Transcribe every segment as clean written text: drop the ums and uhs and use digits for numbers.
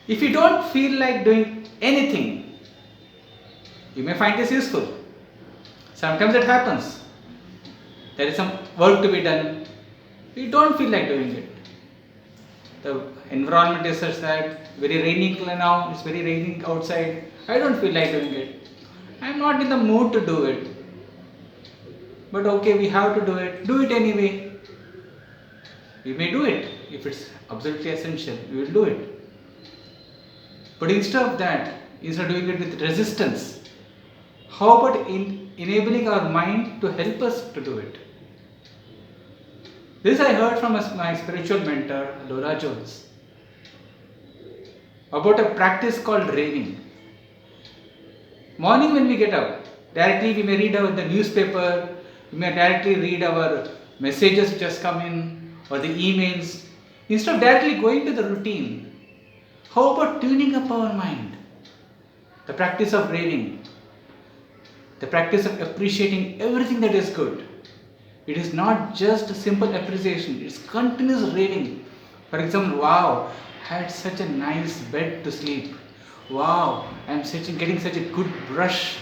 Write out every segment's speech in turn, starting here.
If you don't feel like doing anything, you may find this useful. Sometimes it happens. There is some work to be done. You don't feel like doing it. The environment is such that very rainy now, it's very raining outside. I don't feel like doing it. I'm not in the mood to do it. But okay, we have to do it. Do it anyway. We may do it if it's absolutely essential. We will do it. But instead of that, instead of doing it with resistance, how about enabling our mind to help us to do it? This I heard from my spiritual mentor, Laura Jones, about a practice called raving. Morning when we get up, directly we may read the newspaper, we may directly read our messages which has come in or the emails. Instead of directly going to the routine, how about tuning up our mind? The practice of raving, the practice of appreciating everything that is good. It is not just simple appreciation, it's continuous raving. For example, wow, I had such a nice bed to sleep. Wow, I am getting such a good brush.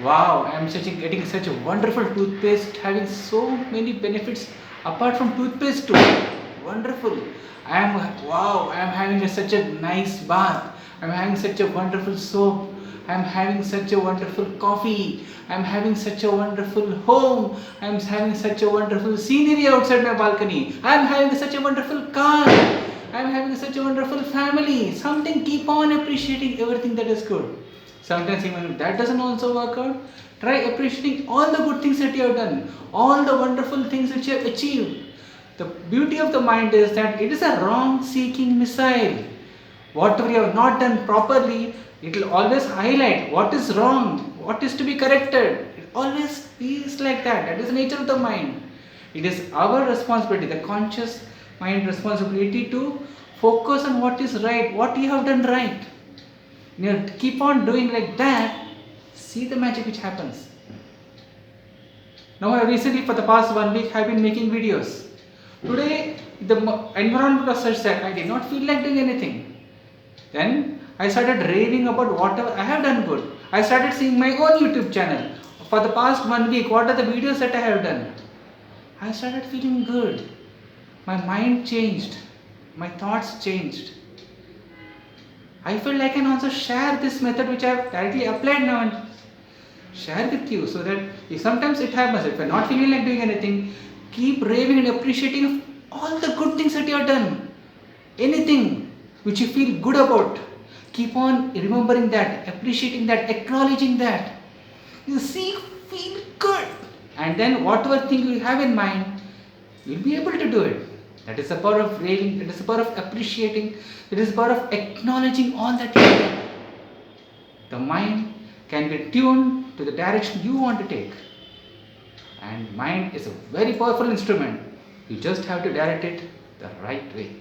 Wow, I am getting such a wonderful toothpaste, having so many benefits apart from toothpaste too. Wonderful. I am having such a nice bath. I am having such a wonderful soap. I am having such a wonderful coffee. I am having such a wonderful home. I am having such a wonderful scenery outside my balcony. I am having such a wonderful car. I am having such a wonderful family. Something, keep on appreciating everything that is good. Sometimes even if that doesn't also work out, try appreciating all the good things that you have done, all the wonderful things that you have achieved. The beauty of the mind is that it is a wrong seeking missile. Whatever you have not done properly, it will always highlight what is wrong, what is to be corrected. It always feels like that. That is the nature of the mind. It is our responsibility, the conscious mind responsibility, to focus on what is right, what you have done right. Keep on doing like that, see the magic which happens. Now I recently, for the past 1 week, have been making videos. Today the environment was such that I did not feel like doing anything. Then I started raving about whatever I have done good. I started seeing my own YouTube channel. For the past 1 week, what are the videos that I have done? I started feeling good. My mind changed. My thoughts changed. I feel I can also share this method which I have directly applied now and share with you, so that if sometimes it happens, if you are not feeling like doing anything, keep raving and appreciating all the good things that you have done. Anything which you feel good about, keep on remembering that, appreciating that, acknowledging that. You see, feel good. And then whatever thing you have in mind, you'll be able to do it. That is the power of raving, that is the power of appreciating, that is the power of acknowledging all that you have done. The mind can be tuned to the direction you want to take. And mind is a very powerful instrument. You just have to direct it the right way.